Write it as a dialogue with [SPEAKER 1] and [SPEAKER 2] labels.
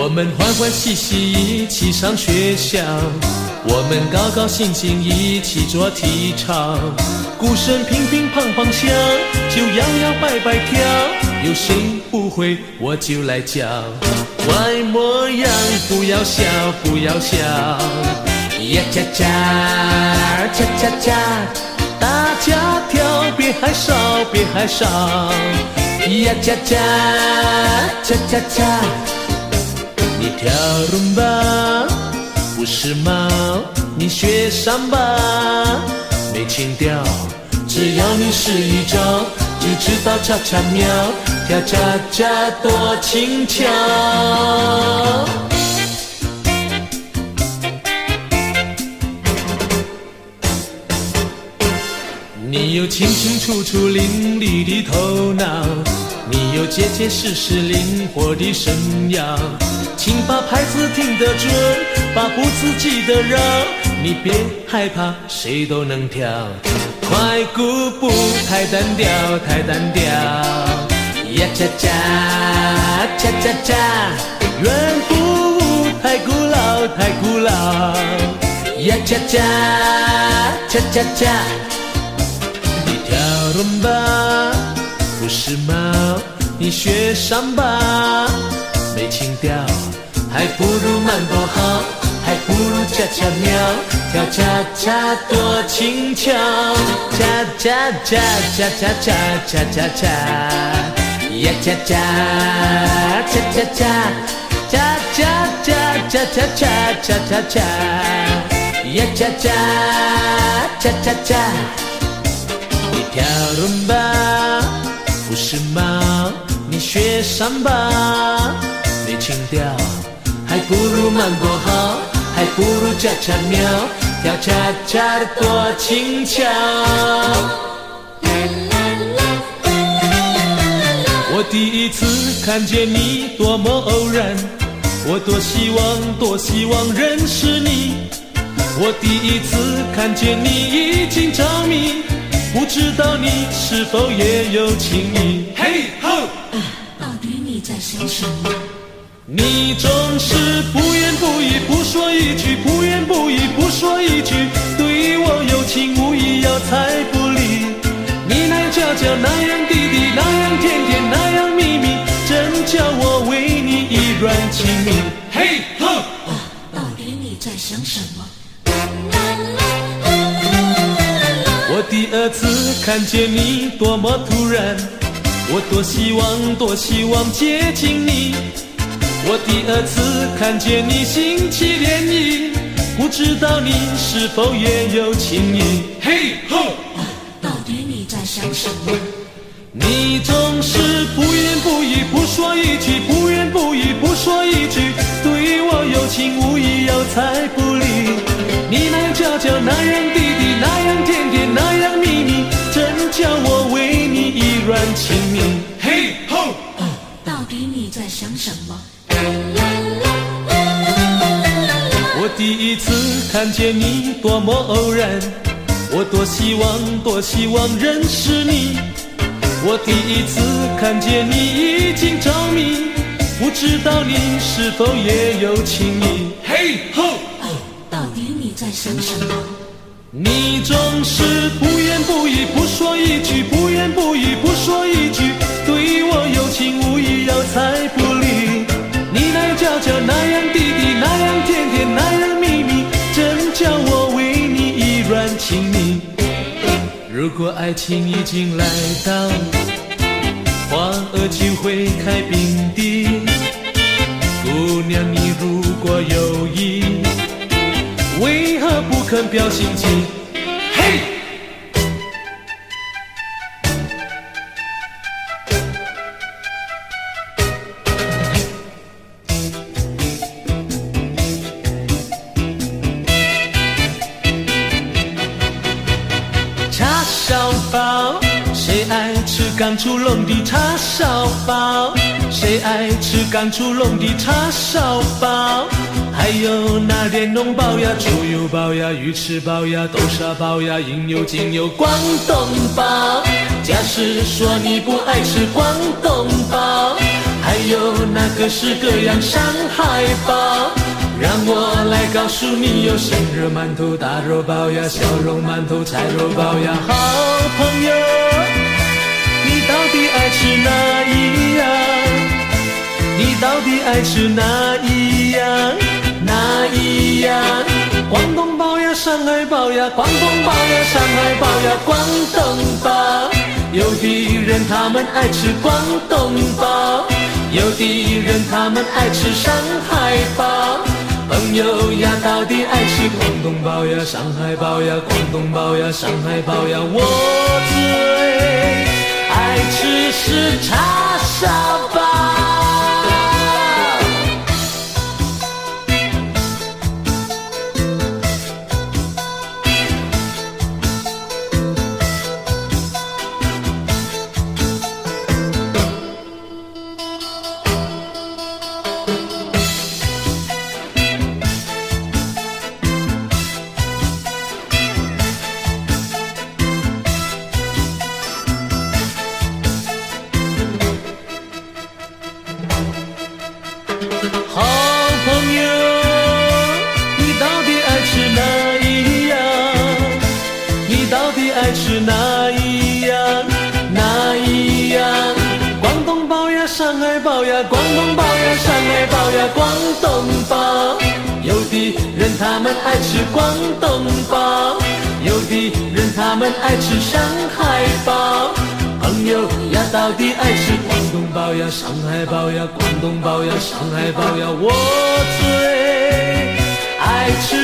[SPEAKER 1] 我们欢欢喜喜一起上学校，我们高高兴兴一起做题场，鼓声乒乒乓乓响，就摇摇摆摆跳，有谁不会我就来教。乖模样不要笑不要笑，呀cha cha cha cha cha，大家跳别害臊别害臊，呀cha cha cha cha cha。你跳伦巴不时髦，你学桑巴没情调，只要你试一招，就知道恰恰妙，跳恰恰多轻巧。你有清清楚楚伶俐的头脑，你有结结实实灵活的声摇，请把拍子听得准，把步子记得绕，你别害怕，谁都能跳。快鼓步太单调太单调，呀cha cha cha cha cha，圆步舞太古老太古老，呀cha cha cha cha cha。你跳伦巴不时髦，你学桑巴没情调，还不如慢步好，还不如恰恰妙，跳恰恰多轻巧，恰恰恰恰恰恰恰恰恰，呀恰恰恰恰恰恰恰恰恰恰恰恰恰，呀恰恰恰恰恰。你跳伦巴不时髦，你学桑巴没情调，还不如慢步好，还不如恰恰妙，跳恰恰的多轻巧。我第一次看见你多么偶然，我多希望认识你。我第一次看见你已经着迷，不知道你是否也有情意。嘿吼，
[SPEAKER 2] 到底你在想什么？
[SPEAKER 1] 你总是不言不语，不说一句，不言不语，不说一句，对我有情无义，要猜不理。你那样娇娇，那样滴滴，那样甜甜，那样蜜蜜，真叫我为你意乱情迷。嘿吼，
[SPEAKER 2] 到底你在想什么？
[SPEAKER 1] 我第二次看见你多么突然，我多希望接近你。我第二次看见你兴起涟漪，不知道你是否也有情意。嘿吼，
[SPEAKER 2] 到底你在想什么？
[SPEAKER 1] 你总是不言不语，不说一句，不言不语，不说一句，对我有情无义，要猜不理。你那样娇娇，那样滴滴，那样甜甜，那样蜜蜜，真叫我为你意乱情迷。嘿吼，
[SPEAKER 2] 到底你在想什么？
[SPEAKER 1] 我第一次看见你多么偶然，我多希望认识你。我第一次看见你已经着迷，不知道你是否也有情意。嘿吼，
[SPEAKER 2] 到底你在想什么？
[SPEAKER 1] 你总是不言不语，不说一句，不言不语，不说一句，对我有情无义，要猜不理。你那样娇娇，那样滴滴，那样甜甜，那样蜜蜜，真叫我为你意乱情迷。如果爱情已经来到，花儿就会开并蒂。姑娘你如果有意，为何不肯表心迹？嘿！叉烧包，谁爱吃刚出笼的叉烧包？谁爱吃刚出笼的叉烧包？还有那莲蓉包呀、猪油包呀、鱼翅包呀、豆沙包呀、应有尽有广东包。假使说你不爱吃广东包，还有那那各式各样上海包。让我来告诉你，有生热馒头、大肉包呀、小肉馒头、菜肉包呀。好朋友，你到底爱吃哪一样？你到底爱吃哪一样？哪一样？广东包呀，上海包呀，广东包呀，上海包呀，广东包。有的人他们爱吃广东包，有的人他们爱吃上海包。朋友呀，到底爱吃广东包呀，上海包呀，广东包呀，上海包呀。我最爱吃是叉烧包。好朋友，你到底爱吃哪一样？你到底爱吃哪一样？哪一样？广东包呀，上海包呀，广东包呀，上海包呀，广东包。有的人他们爱吃广东包，有的人他们爱吃上海包。朋友呀，到底爱吃广东包呀，上海包呀，广东包呀，上海包呀。我最爱吃